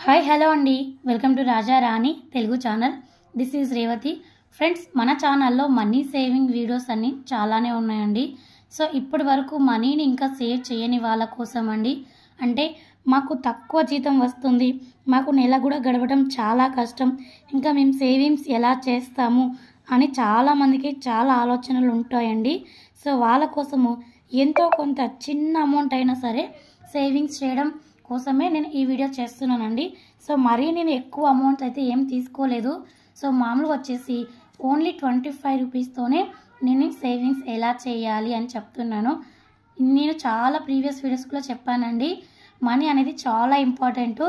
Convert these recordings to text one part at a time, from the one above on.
Hi hello అండి, welcome to Raja Rani Telugu channel. This is Revathi. Friends, మన ఛానల్లో money saving videos అన్నీ చాలానే ఉన్నాయండి. సో ఇప్పటి వరకు మనీని ఇంకా సేవ్ చేయని వాళ్ళ కోసం అండి. అంటే మాకు తక్కువ జీతం వస్తుంది, మాకు నెల కూడా గడవడం చాలా కష్టం, ఇంకా మేము సేవింగ్స్ ఎలా చేస్తాము అని చాలామందికి చాలా ఆలోచనలు ఉంటాయండి. సో వాళ్ళ కోసము ఎంతో కొంత చిన్న అమౌంట్ అయినా సరే సేవింగ్స్ చేయడం కోసమే నేను ఈ వీడియో చేస్తున్నానండి. సో మరీ నేను ఎక్కువ అమౌంట్ అయితే ఏం తీసుకోలేదు. సో మామూలుగా వచ్చేసి ఓన్లీ 25 రూపీస్తోనే నేను సేవింగ్స్ ఎలా చేయాలి అని చెప్తున్నాను. నేను చాలా ప్రీవియస్ వీడియోస్లో చెప్పానండి, మనీ అనేది చాలా ఇంపార్టెంట్.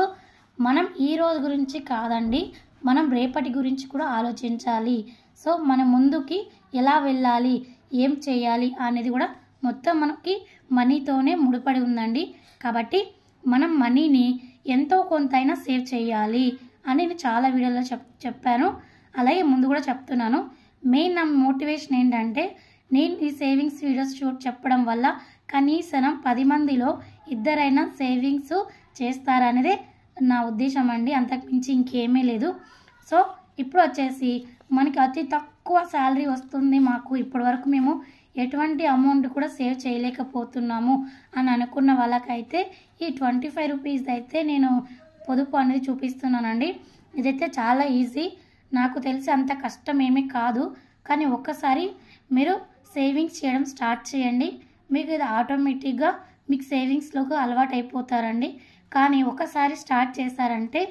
మనం ఈ రోజు గురించి కాదండి, మనం రేపటి గురించి కూడా ఆలోచించాలి. సో మన ముందుకి ఎలా వెళ్ళాలి, ఏం చేయాలి అనేది కూడా మొత్తం మనకి మనీతోనే ముడిపడి ఉందండి. కాబట్టి మనం మనీని ఎంతో కొంతైనా సేవ్ చేయాలి అని నేను చాలా వీడియోలో చెప్పాను. అలాగే ముందు కూడా చెప్తున్నాను. మెయిన్ నా మోటివేషన్ ఏంటంటే, నేను ఈ సేవింగ్స్ వీడియోస్ చెప్పడం వల్ల కనీసం 10 మందిలో ఇద్దరైనా సేవింగ్స్ చేస్తారనేదే నా ఉద్దేశం అండి. అంతకు మించి ఇంకేమీ లేదు. సో ఇప్పుడు వచ్చేసి మనకి అతి తక్కువ శాలరీ వస్తుంది, మాకు ఇప్పటి వరకు మేము ఎటువంటి అమౌంట్ కూడా సేవ్ చేయలేకపోతున్నాము అని అనుకున్న వాళ్ళకైతే ఈ 25 రూపీస్ అయితే నేను పొదుపు అనేది చూపిస్తున్నానండి. ఇదైతే చాలా ఈజీ, నాకు తెలిసి అంత కష్టం ఏమీ కాదు. కానీ ఒక్కసారి మీరు సేవింగ్స్ చేయడం స్టార్ట్ చేయండి, మీకు ఇది ఆటోమేటిక్గా మీకు సేవింగ్స్లోకి అలవాటు అయిపోతారండి. కానీ ఒకసారి స్టార్ట్ చేశారంటే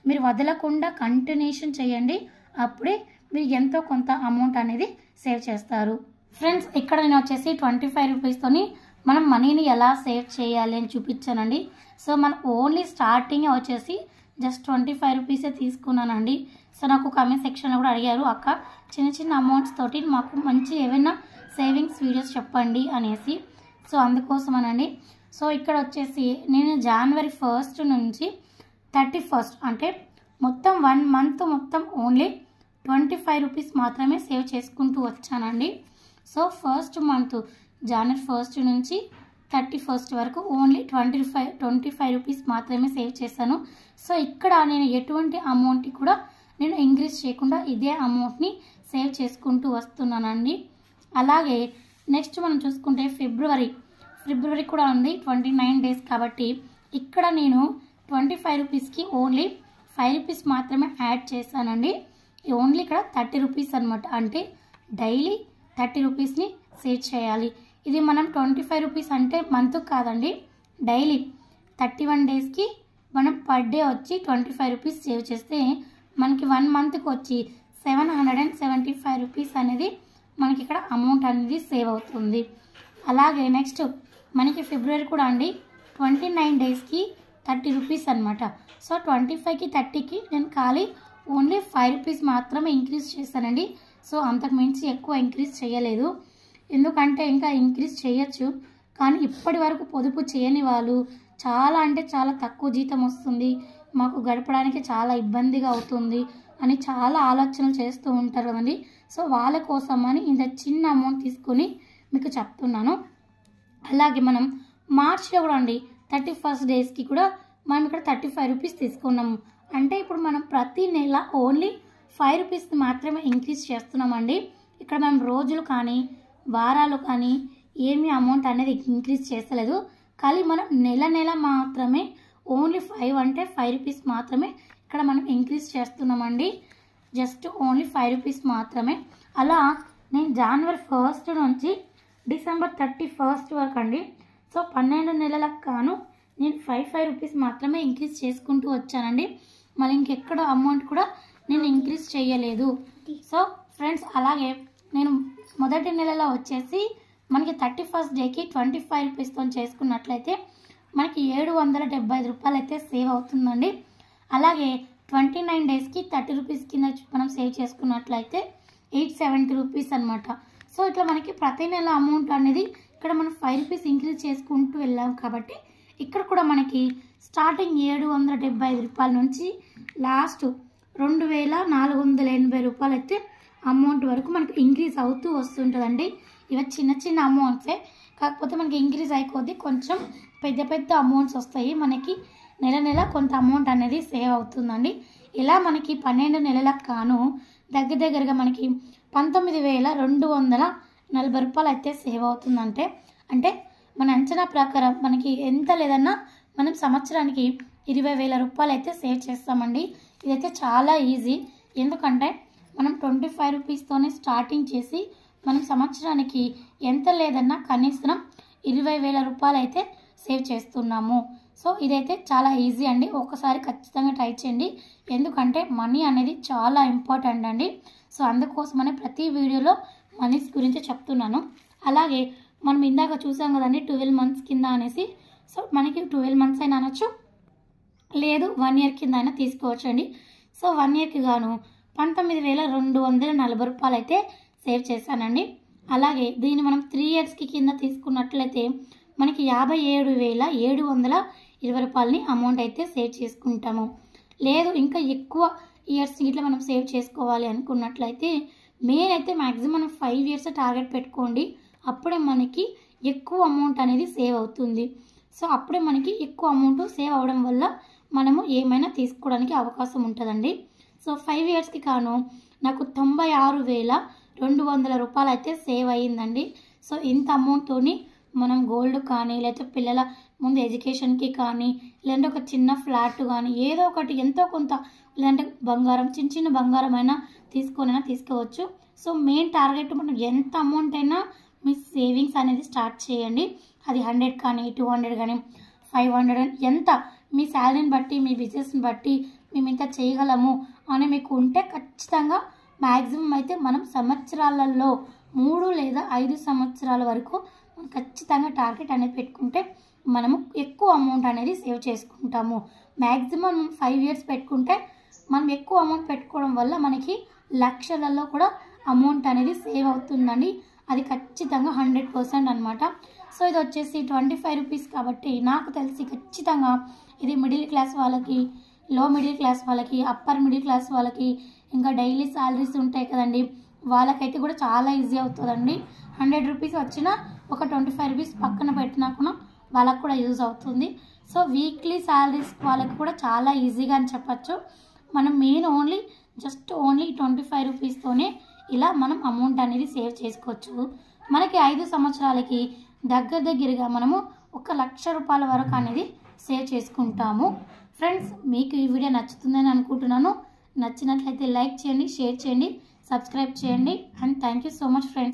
మీరు వదలకుండా కంటిన్యూషన్ చేయండి, అప్పుడే మీరు ఎంతో కొంత అమౌంట్ అనేది సేవ్ చేస్తారు. ఫ్రెండ్స్, ఇక్కడ నేను వచ్చేసి 25 రూపీస్తోని మనం మనీని ఎలా సేవ్ చేయాలి అని చూపించానండి. సో మనం ఓన్లీ స్టార్టింగ్ వచ్చేసి జస్ట్ 25 రూపీసే తీసుకున్నానండి. సో నాకు కామెంట్ సెక్షన్లో కూడా అడిగారు, అక్క చిన్న చిన్న అమౌంట్స్ తోటి మాకు మంచి ఏమైనా సేవింగ్స్ వీడియోస్ చెప్పండి అనేసి. సో అందుకోసమనండి. సో ఇక్కడ వచ్చేసి నేను జనవరి 1 నుంచి 31 అంటే మొత్తం 1 మంత్ మొత్తం ఓన్లీ 25 రూపీస్ మాత్రమే సేవ్ చేసుకుంటూ వచ్చానండి. సో ఫస్ట్ మంత్ జనవరి 1 నుంచి 31 వరకు ఓన్లీ 25 రూపీస్ మాత్రమే సేవ్ చేశాను. సో ఇక్కడ నేను ఎటువంటి అమౌంట్ కూడా నేను ఇంక్రీజ్ చేయకుండా ఇదే అమౌంట్ని సేవ్ చేసుకుంటూ వస్తున్నానండి. అలాగే నెక్స్ట్ మనం చూసుకుంటే ఫిబ్రవరి కూడా ఉంది, 29 డేస్. కాబట్టి ఇక్కడ నేను 25 రూపీస్కి ఓన్లీ 5 రూపీస్ మాత్రమే యాడ్ చేశానండి. ఓన్లీ ఇక్కడ 30 రూపీస్ అనమాట. అంటే డైలీ 30 రూపీస్ని సేవ్ చేయాలి. ఇది మనం 25 రూపీస్ అంటే మంత్ కాదండి, డైలీ 31 డేస్కి మనం పర్ డే వచ్చి 25 రూపీస్ సేవ్ చేస్తే మనకి 1 మంత్కి వచ్చి 775 రూపీస్ అనేది మనకి ఇక్కడ అమౌంట్ అనేది సేవ్ అవుతుంది. అలాగే నెక్స్ట్ మనకి ఫిబ్రవరి కూడా అండి 29 డేస్కి 30 రూపీస్ అనమాట. సో 25కి 30కి నేను ఖాళీ ఓన్లీ 5 రూపీస్ మాత్రమే ఇంక్రీజ్ చేశానండి. సో అంతకు మించి ఎక్కువ ఇంక్రీజ్ చేయలేదు, ఎందుకంటే ఇంకా ఇంక్రీజ్ చేయొచ్చు. కానీ ఇప్పటి వరకు పొదుపు చేయని వాళ్ళు చాలా అంటే చాలా తక్కువ జీతం వస్తుంది, మాకు గడపడానికి చాలా ఇబ్బందిగా అవుతుంది అని చాలా ఆలోచనలు చేస్తూ ఉంటారు కదండి. సో వాళ్ళ కోసమని ఇంత చిన్న అమౌంట్ తీసుకొని మీకు చెప్తున్నాను. అలాగే మనం మార్చిలో కూడా అండి 31 డేస్కి కూడా మనం ఇక్కడ 35 రూపీస్ తీసుకున్నాము. అంటే ఇప్పుడు మనం ప్రతి నెల ఓన్లీ 5 రూపీస్ మాత్రమే ఇంక్రీజ్ చేస్తున్నామండి. ఇక్కడ మనం రోజులు కానీ వారాలు కానీ ఏమీ అమౌంట్ అనేది ఇంక్రీజ్ చేస్తలేదు. కానీ మనం నెల మాత్రమే ఓన్లీ 5 అంటే 5 రూపీస్ మాత్రమే ఇక్కడ మనం ఇంక్రీజ్ చేస్తున్నామండి. జస్ట్ ఓన్లీ 5 రూపీస్ మాత్రమే. అలా నేను జనవరి 1 నుంచి డిసెంబర్ 31 వరకు అండి, సో 12 నెలలకు గాను నేను 5 రూపీస్ మాత్రమే ఇంక్రీజ్ చేసుకుంటూ వచ్చానండి. మళ్ళీ ఇంకెక్కడ అమౌంట్ కూడా నేను ఇంక్రీజ్ చేయలేదు. సో ఫ్రెండ్స్, అలాగే నేను మొదటి నెలలో వచ్చేసి మనకి 31 డేకి 25 రూపీస్తో చేసుకున్నట్లయితే మనకి 775 రూపాయలు అయితే సేవ్ అవుతుందండి. అలాగే 29 డేస్కి 30 రూపీస్ కింద మనం సేవ్ చేసుకున్నట్లయితే 870 రూపీస్ అనమాట. సో ఇట్లా మనకి ప్రతి నెల అమౌంట్ అనేది ఇక్కడ మనం 5 రూపీస్ ఇంక్రీజ్ చేసుకుంటూ వెళ్ళాం. కాబట్టి ఇక్కడ కూడా మనకి స్టార్టింగ్ 775 రూపాయల నుంచి లాస్ట్ 2480 రూపాయలు అయితే అమౌంట్ వరకు మనకి ఇంక్రీజ్ అవుతూ వస్తుంటుందండి. ఇవి చిన్న చిన్న అమౌంట్సే, కాకపోతే మనకి ఇంక్రీజ్ అయిపోద్ది కొంచెం పెద్ద అమౌంట్స్ వస్తాయి మనకి. నెల నెల కొంత అమౌంట్ అనేది సేవ్ అవుతుందండి. ఇలా మనకి 12 నెలలకు కాను దగ్గరగా మనకి 19,240 రూపాయలు అయితే సేవ్ అవుతుందంటే అంటే మన అంచనా ప్రకారం మనకి ఎంత లేదన్నా మనం సంవత్సరానికి 20,000 రూపాయలు అయితే సేవ్ చేస్తామండి. ఇదైతే చాలా ఈజీ. ఎందుకంటే మనం 25 రూపీస్తోనే స్టార్టింగ్ చేసి మనం సంవత్సరానికి ఎంత లేదన్నా కనీసం 20,000 రూపాయలు అయితే సేవ్ చేస్తున్నాము. సో ఇదైతే చాలా ఈజీ అండి. ఒకసారి ఖచ్చితంగా ట్రై చేయండి. ఎందుకంటే మనీ అనేది చాలా ఇంపార్టెంట్ అండి. సో అందుకోసమనే ప్రతి వీడియోలో మనీస్ గురించి చెప్తున్నాను. అలాగే మనం ఇందాక చూసాం కదండి 12 మంత్స్ కింద అనేసి. సో మనకి 12 మంత్స్ అయినా అనొచ్చు, లేదు 1 ఇయర్ కింద అయినా తీసుకోవచ్చండి. సో 1 ఇయర్కి గాను 19,240 రూపాయలు అయితే సేవ్ చేశానండి. అలాగే దీన్ని మనం 3 ఇయర్స్కి కింద తీసుకున్నట్లయితే మనకి 57,720 రూపాయలని అమౌంట్ అయితే సేవ్ చేసుకుంటాము. లేదు ఇంకా ఎక్కువ ఇయర్స్ ఇట్లా మనం సేవ్ చేసుకోవాలి అనుకున్నట్లయితే మెయిన్ అయితే మ్యాక్సిమం 5 ఇయర్స్ టార్గెట్ పెట్టుకోండి. అప్పుడే మనకి ఎక్కువ అమౌంట్ అనేది సేవ్ అవుతుంది. సో అప్పుడే మనకి ఎక్కువ అమౌంట్ సేవ్ అవ్వడం వల్ల మనము ఏమైనా తీసుకోవడానికి అవకాశం ఉంటుందండి. సో 5 ఇయర్స్కి కాను నాకు 96,200 రూపాయలు అయితే సేవ్ అయ్యిందండి. సో ఇంత అమౌంట్తోని మనం గోల్డ్ కానీ లేకపోతే పిల్లల ముందు ఎడ్యుకేషన్కి కానీ లేదంటే ఒక చిన్న ఫ్లాట్ కానీ ఏదో ఒకటి ఎంతో కొంత లేదంటే బంగారం చిన్న బంగారం అయినా తీసుకోవచ్చు. సో మెయిన్ టార్గెట్ మనం ఎంత అమౌంట్ అయినా మీ సేవింగ్స్ అనేది స్టార్ట్ చేయండి. అది 100 కానీ 200 కానీ 500 ఎంత మీ శాలరీని బట్టి మీ బిజినెస్ని బట్టి మేము ఇంత చేయగలము అని మీకు ఉంటే ఖచ్చితంగా మ్యాక్సిమం అయితే మనం సంవత్సరాలలో 3 లేదా 5 సంవత్సరాల వరకు మనం ఖచ్చితంగా టార్గెట్ అనేది పెట్టుకుంటే మనము ఎక్కువ అమౌంట్ అనేది సేవ్ చేసుకుంటాము. మ్యాక్సిమం 5 ఇయర్స్ పెట్టుకుంటే మనం ఎక్కువ అమౌంట్ పెట్టుకోవడం వల్ల మనకి లక్షలలో కూడా అమౌంట్ అనేది సేవ్ అవుతుందండి. అది ఖచ్చితంగా 100% అనమాట. సో ఇది వచ్చేసి 25 రూపీస్ కాబట్టి నాకు తెలిసి ఖచ్చితంగా ఇది మిడిల్ క్లాస్ వాళ్ళకి, లో మిడిల్ క్లాస్ వాళ్ళకి, అప్పర్ మిడిల్ క్లాస్ వాళ్ళకి, ఇంకా డైలీ శాలరీస్ ఉంటాయి కదండి వాళ్ళకైతే కూడా చాలా ఈజీ అవుతుందండి. 100 రూపీస్ వచ్చినా ఒక 25 రూపీస్ పక్కన పెట్టినా కూడా వాళ్ళకు కూడా యూజ్ అవుతుంది. సో వీక్లీ శాలరీస్ వాళ్ళకి కూడా చాలా ఈజీగా అని చెప్పచ్చు. మనం మెయిన్ ఓన్లీ 25 రూపీస్తోనే ఇలా మనం అమౌంట్ అనేది సేవ్ చేసుకోవచ్చు. మనకి 5 సంవత్సరాలకి దగ్గరగా మనము 1,00,000 రూపాయల వరకు అనేది సేవ్ చేసుకుంటాము. ఫ్రెండ్స్ మీకు ఈ వీడియో నచ్చుతుందని అనుకుంటున్నాను. నచ్చినట్లయితే లైక్ చేయండి, షేర్ చేయండి, సబ్స్క్రైబ్ చేయండి. And thank you so much friends.